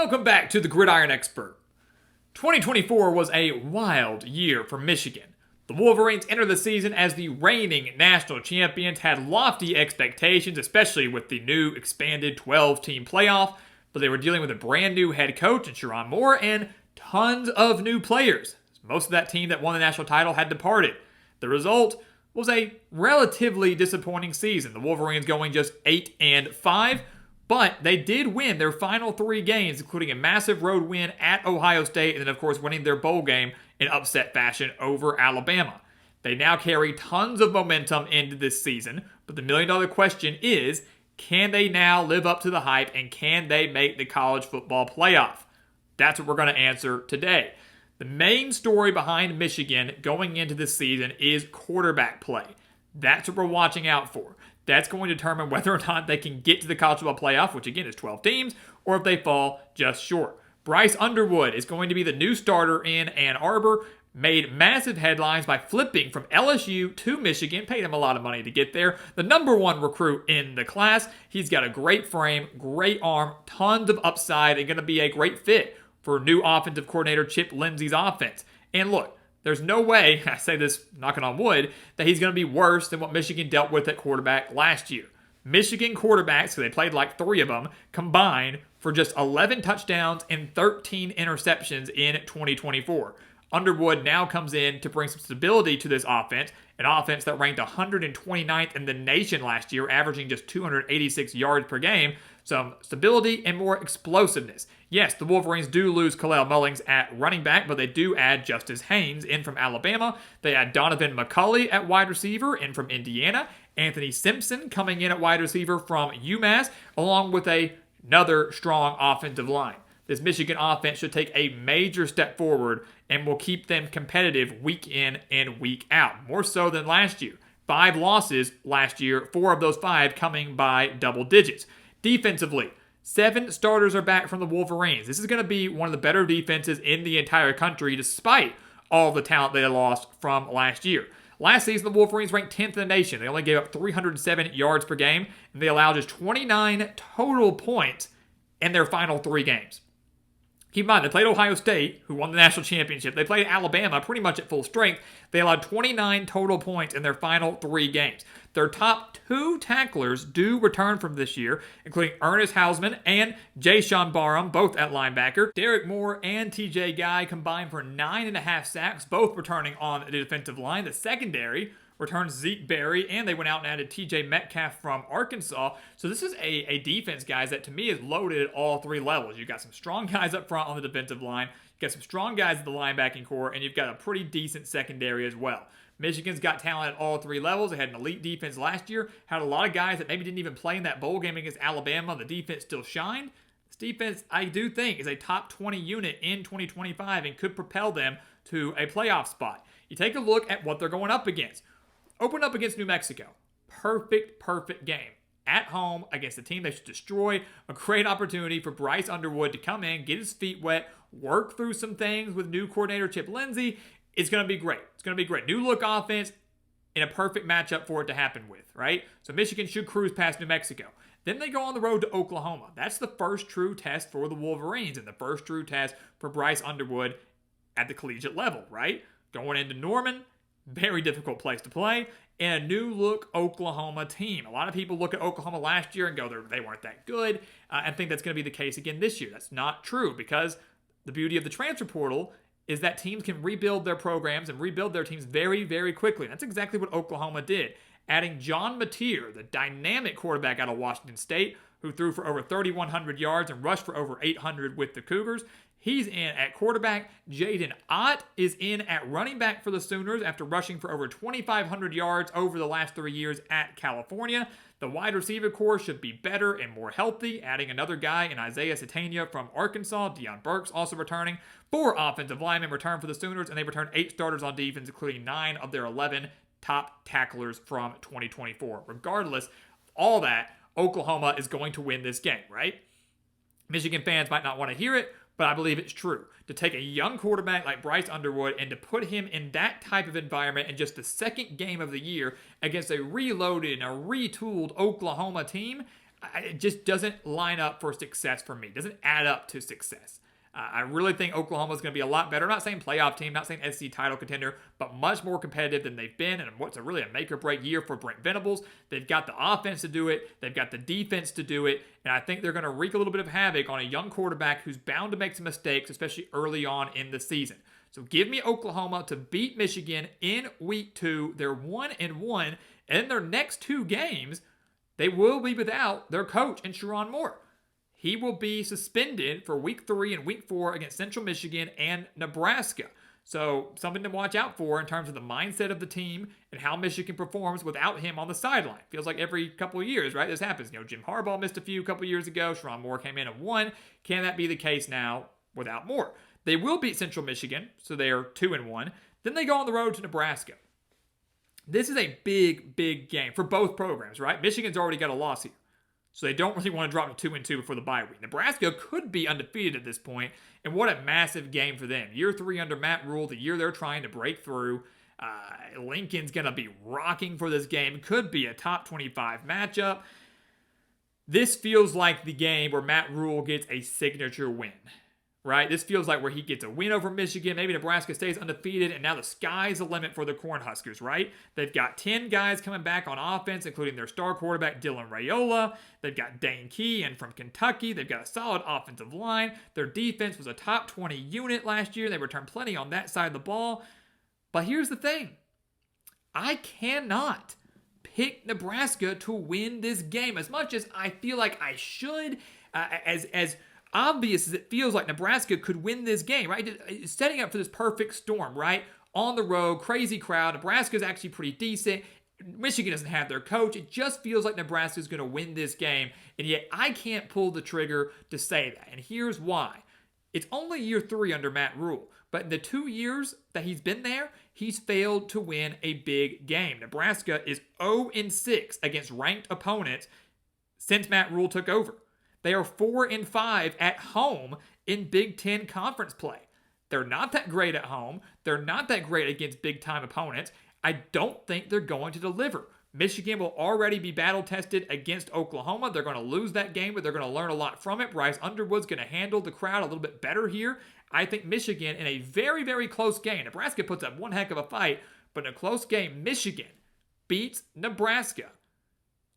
Welcome back to the Gridiron Expert. 2024 was a wild year for Michigan. The Wolverines entered the season as the reigning national champions, had lofty expectations, especially with the new expanded 12-team playoff, but they were dealing with a brand new head coach in Sherrone Moore and tons of new players. Most of that team that won the national title had departed. The result was a relatively disappointing season. The Wolverines going just 8-5, but they did win their final 3 games, including a massive road win at Ohio State, and then of course winning their bowl game in upset fashion over Alabama. They now carry tons of momentum into this season, but the million-dollar question is, can they now live up to the hype, and can they make the college football playoff? That's what we're going to answer today. The main story behind Michigan going into this season is quarterback play. That's what we're watching out for. That's going to determine whether or not they can get to the college football playoff, which again is 12 teams, or if they fall just short. Bryce Underwood is going to be the new starter in Ann Arbor. Made massive headlines by flipping from LSU to Michigan. Paid him a lot of money to get there. The number 1 recruit in the class. He's got a great frame, great arm, tons of upside, and going to be a great fit for new offensive coordinator Chip Lindsey's offense. And look, there's no way, I say this knocking on wood, that he's going to be worse than what Michigan dealt with at quarterback last year. Michigan quarterbacks, so they played like 3 of them, combined for just 11 touchdowns and 13 interceptions in 2024. Underwood now comes in to bring some stability to this offense, an offense that ranked 129th in the nation last year, averaging just 286 yards per game. Some stability and more explosiveness. Yes, the Wolverines do lose Kalel Mullings at running back, but they do add Justice Haynes in from Alabama. They add Donovan McCulley at wide receiver in from Indiana. Anthony Simpson coming in at wide receiver from UMass, along with another strong offensive line. This Michigan offense should take a major step forward and will keep them competitive week in and week out, more so than last year. 5 losses last year, 4 of those 5 coming by double digits. Defensively, 7 starters are back from the Wolverines. This is going to be one of the better defenses in the entire country, despite all the talent they lost from last year. Last season, the Wolverines ranked 10th in the nation. They only gave up 307 yards per game, and they allowed just 29 total points in their final 3 games. Keep in mind, they played Ohio State, who won the national championship. They played Alabama pretty much at full strength. They allowed 29 total points in their final 3 games. Their top 2 tacklers do return from this year, including Ernest Hausman and Jayshon Barham, both at linebacker. Derek Moore and TJ Guy combined for 9.5 sacks, both returning on the defensive line. The secondary returns Zeke Berry, and they went out and added TJ Metcalf from Arkansas. So this is a defense, guys, that to me is loaded at all 3 levels. You've got some strong guys up front on the defensive line, you've got some strong guys at the linebacking core, and you've got a pretty decent secondary as well. Michigan's got talent at all 3 levels. They had an elite defense last year, had a lot of guys that maybe didn't even play in that bowl game against Alabama. The defense still shined. This defense, I do think, is a top 20 unit in 2025 and could propel them to a playoff spot. You take a look at what they're going up against. Open up against New Mexico. Perfect game. At home against a team they should destroy. A great opportunity for Bryce Underwood to come in, get his feet wet, work through some things with new coordinator Chip Lindsey. It's going to be great. It's going to be great. New look offense in a perfect matchup for it to happen with, right? So Michigan should cruise past New Mexico. Then they go on the road to Oklahoma. That's the first true test for the Wolverines and the first true test for Bryce Underwood at the collegiate level, right? Going into Norman, very difficult place to play, and a new-look Oklahoma team. A lot of people look at Oklahoma last year and go, they weren't that good, and think that's going to be the case again this year. That's not true, because the beauty of the transfer portal is that teams can rebuild their programs and rebuild their teams very, very quickly. That's exactly what Oklahoma did. Adding John Mateer, the dynamic quarterback out of Washington State, who threw for over 3,100 yards and rushed for over 800 with the Cougars. He's in at quarterback. Jaden Ott is in at running back for the Sooners after rushing for over 2,500 yards over the last 3 years at California. The wide receiver core should be better and more healthy, adding another guy in Isaiah Satania from Arkansas. Deion Burks also returning. 4 offensive linemen return for the Sooners, and they return 8 starters on defense, including 9 of their 11 top tacklers from 2024. Regardless of all that, Oklahoma is going to win this game, right? Michigan fans might not want to hear it, but I believe it's true. To take a young quarterback like Bryce Underwood and to put him in that type of environment in just the second game of the year against a reloaded and a retooled Oklahoma team, it just doesn't line up for success for me. It doesn't add up to success. I really think Oklahoma's going to be a lot better. I'm not saying playoff team, not saying SEC title contender, but much more competitive than they've been. And what's really a make or break year for Brent Venables. They've got the offense to do it. They've got the defense to do it. And I think they're going to wreak a little bit of havoc on a young quarterback who's bound to make some mistakes, especially early on in the season. So give me Oklahoma to beat Michigan in week 2. They're 1-1. And in their next 2 games, they will be without their coach and Sherrone Moore. He will be suspended for week 3 and week 4 against Central Michigan and Nebraska. So something to watch out for in terms of the mindset of the team and how Michigan performs without him on the sideline. Feels like every couple of years, right? This happens. Jim Harbaugh missed a few couple years ago. Sherrone Moore came in and won. Can that be the case now without Moore? They will beat Central Michigan, so they are 2-1. Then they go on the road to Nebraska. This is a big, big game for both programs, right? Michigan's already got a loss here. So they don't really want to drop to 2-2 before the bye week. Nebraska could be undefeated at this point, and what a massive game for them. Year 3 under Matt Rule, the year they're trying to break through. Lincoln's going to be rocking for this game. Could be a top 25 matchup. This feels like the game where Matt Rule gets a signature win, right? This feels like where he gets a win over Michigan. Maybe Nebraska stays undefeated, and now the sky's the limit for the Cornhuskers, right? They've got 10 guys coming back on offense, including their star quarterback, Dylan Raiola. They've got Dane Key and from Kentucky. They've got a solid offensive line. Their defense was a top 20 unit last year. They returned plenty on that side of the ball. But here's the thing. I cannot pick Nebraska to win this game as much as I feel like I should, as obvious as it feels like Nebraska could win this game, right? It's setting up for this perfect storm, right? On the road, crazy crowd. Nebraska's actually pretty decent. Michigan doesn't have their coach. It just feels like Nebraska's going to win this game, and yet I can't pull the trigger to say that. And here's why. It's only year 3 under Matt Rule, but in the 2 years that he's been there, he's failed to win a big game. Nebraska is 0-6 against ranked opponents since Matt Rule took over. They are 4-5 at home in Big Ten conference play. They're not that great at home. They're not that great against big-time opponents. I don't think they're going to deliver. Michigan will already be battle-tested against Oklahoma. They're going to lose that game, but they're going to learn a lot from it. Bryce Underwood's going to handle the crowd a little bit better here. I think Michigan, in a very, very close game, Nebraska puts up one heck of a fight, but in a close game, Michigan beats Nebraska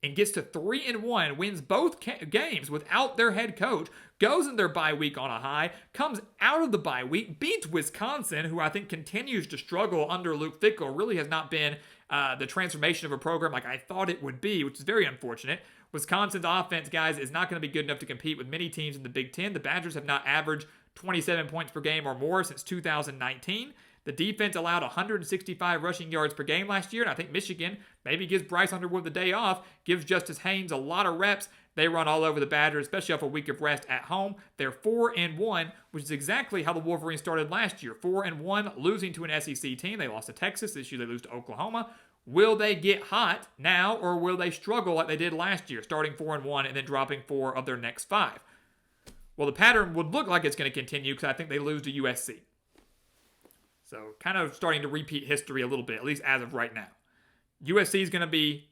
and gets to 3-1, wins both games without their head coach, goes in their bye week on a high, comes out of the bye week, beats Wisconsin, who I think continues to struggle under Luke Fickell, really has not been the transformation of a program like I thought it would be, which is very unfortunate. Wisconsin's offense, guys, is not going to be good enough to compete with many teams in the Big Ten. The Badgers have not averaged 27 points per game or more since 2019. The defense allowed 165 rushing yards per game last year, and I think Michigan maybe gives Bryce Underwood the day off, gives Justice Haynes a lot of reps. They run all over the Badgers, especially off a week of rest at home. They're 4-1, which is exactly how the Wolverines started last year. 4-1, losing to an SEC team. They lost to Texas. This year they lose to Oklahoma. Will they get hot now, or will they struggle like they did last year, starting 4-1 and then dropping 4 of their next 5? Well, the pattern would look like it's going to continue because I think they lose to USC. So kind of starting to repeat history a little bit, at least as of right now. USC is going to be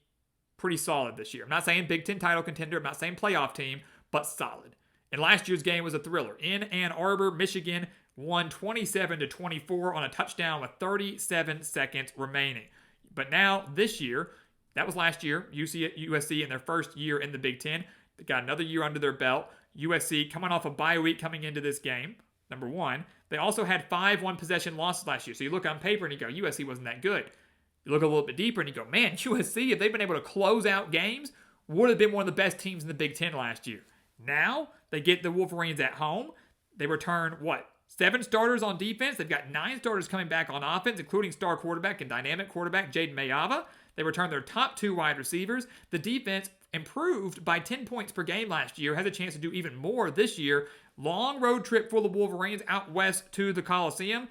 pretty solid this year. I'm not saying Big Ten title contender. I'm not saying playoff team, but solid. And last year's game was a thriller. In Ann Arbor, Michigan won 27-24 on a touchdown with 37 seconds remaining. But now, this year, that was last year, USC in their first year in the Big Ten. They got another year under their belt. USC coming off a bye week coming into this game, number one. They also had 5 one-possession losses last year. So you look on paper and you go, USC wasn't that good. You look a little bit deeper and you go, man, USC, if they've been able to close out games, would have been one of the best teams in the Big Ten last year. Now, they get the Wolverines at home. They return, 7 starters on defense. They've got 9 starters coming back on offense, including star quarterback and dynamic quarterback Jaden Mayava. They return their top 2 wide receivers. The defense improved by 10 points per game last year, has a chance to do even more this year. Long road trip for the Wolverines out west to the Coliseum.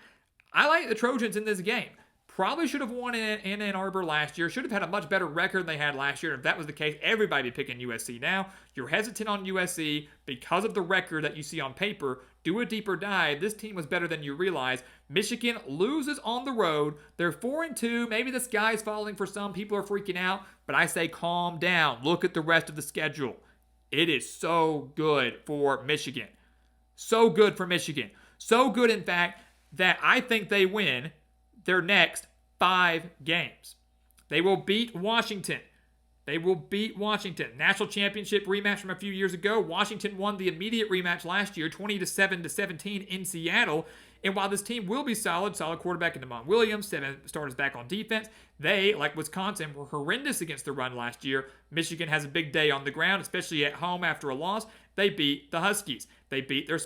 I like the Trojans in this game. Probably should have won in Ann Arbor last year. Should have had a much better record than they had last year. If that was the case, everybody be picking USC now. You're hesitant on USC because of the record that you see on paper. Do a deeper dive. This team was better than you realize. Michigan loses on the road. They're 4-2. Maybe the sky's falling for some. People are freaking out. But I say calm down. Look at the rest of the schedule. It is so good for Michigan. So good for Michigan. So good, in fact, that I think they win their next 5 games. They will beat Washington. They will beat Washington. National championship rematch from a few years ago. Washington won the immediate rematch last year, 20-7-17 in Seattle. And while this team will be solid quarterback in Damon Williams, 7 starters back on defense, they, like Wisconsin, were horrendous against the run last year. Michigan has a big day on the ground, especially at home after a loss. They beat the Huskies. They beat their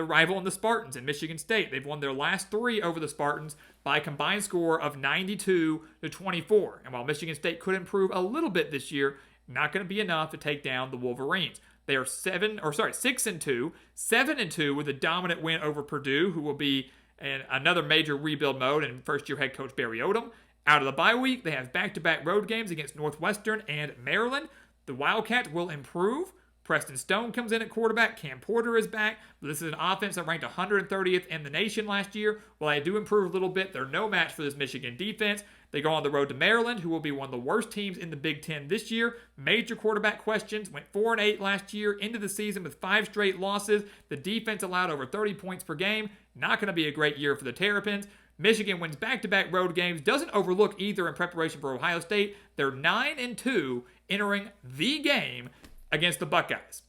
rival in the Spartans in Michigan State. They've won their last 3 over the Spartans by a combined score of 92-24. And while Michigan State could improve a little bit this year, not going to be enough to take down the Wolverines. They are 6-2, 7-2 with a dominant win over Purdue, who will be in another major rebuild mode, and first-year head coach Barry Odom. Out of the bye week, they have back-to-back road games against Northwestern and Maryland. The Wildcats will improve. Preston Stone comes in at quarterback. Cam Porter is back. But this is an offense that ranked 130th in the nation last year. While they do improve a little bit, they're no match for this Michigan defense. They go on the road to Maryland, who will be one of the worst teams in the Big Ten this year. Major quarterback questions. Went 4-8 last year into the season with 5 straight losses. The defense allowed over 30 points per game. Not going to be a great year for the Terrapins. Michigan wins back-to-back road games. Doesn't overlook either in preparation for Ohio State. They're 9-2 entering the game against the Buckeyes.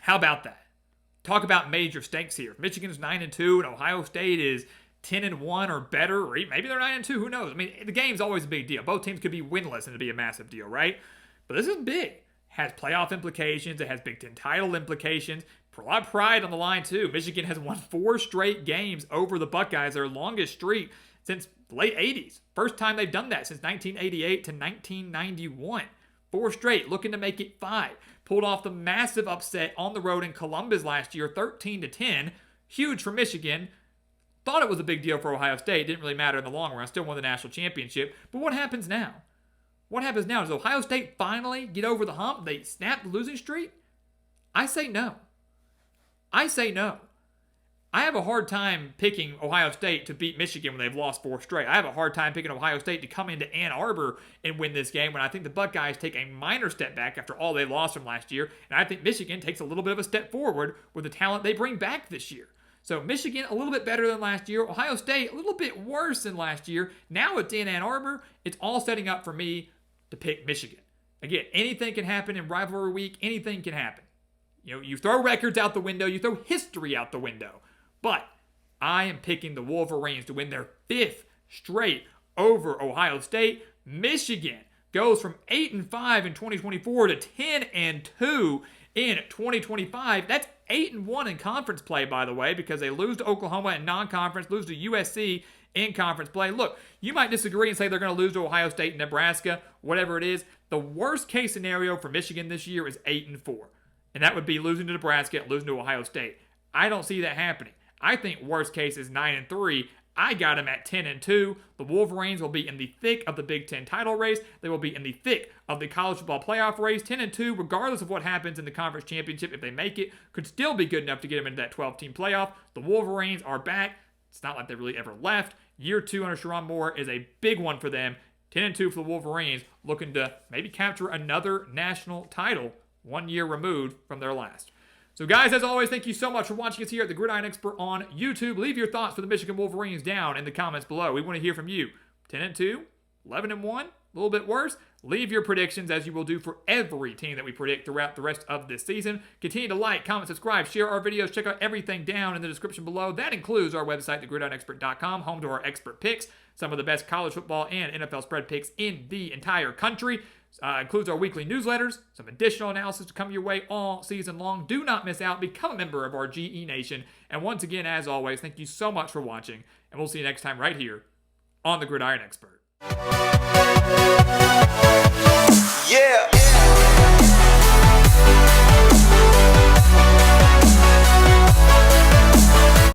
How about that? Talk about major stakes here. If Michigan's 9-2 and Ohio State is 10-1 or better, or maybe they're 9-2, who knows? I mean, the game's always a big deal. Both teams could be winless and it'd be a massive deal, right? But this is big. It has playoff implications. It has Big Ten title implications. A lot of pride on the line, too. Michigan has won 4 straight games over the Buckeyes, their longest streak since the late 80s. First time they've done that since 1988 to 1991. 4 straight, looking to make it 5. Pulled off the massive upset on the road in Columbus last year, 13-10. Huge for Michigan. Thought it was a big deal for Ohio State. Didn't really matter in the long run. Still won the national championship. But what happens now? What happens now? Does Ohio State finally get over the hump? They snap the losing streak? I say no. I say no. I have a hard time picking Ohio State to beat Michigan when they've lost 4 straight. I have a hard time picking Ohio State to come into Ann Arbor and win this game when I think the Buckeyes take a minor step back after all they lost from last year. And I think Michigan takes a little bit of a step forward with the talent they bring back this year. So Michigan, a little bit better than last year. Ohio State, a little bit worse than last year. Now it's in Ann Arbor. It's all setting up for me to pick Michigan. Again, anything can happen in rivalry week. Anything can happen. You know, you throw records out the window. You throw history out the window. But I am picking the Wolverines to win their 5th straight over Ohio State. Michigan goes from 8-5 in 2024 to 10-2 in 2025. That's 8-1 in conference play, by the way, because they lose to Oklahoma in non-conference, lose to USC in conference play. Look, you might disagree and say they're going to lose to Ohio State and Nebraska, whatever it is. The worst case scenario for Michigan this year is 8-4. And that would be losing to Nebraska and losing to Ohio State. I don't see that happening. I think worst case is 9-3. I got them at 10-2. The Wolverines will be in the thick of the Big Ten title race. They will be in the thick of the college football playoff race. 10-2, regardless of what happens in the conference championship, if they make it, could still be good enough to get them into that 12-team playoff. The Wolverines are back. It's not like they really ever left. Year 2 under Sharon Moore is a big one for them. 10-2 for the Wolverines, looking to maybe capture another national title 1 year removed from their last. So guys, as always, thank you so much for watching us here at the Gridiron Expert on YouTube. Leave your thoughts for the Michigan Wolverines down in the comments below. We want to hear from you. 10-2, 11-1, a little bit worse. Leave your predictions as you will do for every team that we predict throughout the rest of this season. Continue to like, comment, subscribe, share our videos. Check out everything down in the description below. That includes our website, thegridironexpert.com, home to our expert picks. Some of the best college football and NFL spread picks in the entire country. Includes our weekly newsletters, some additional analysis to come your way all season long. Do not miss out. Become a member of our GE Nation. And once again, as always, thank you so much for watching. And we'll see you next time right here on The Gridiron Expert.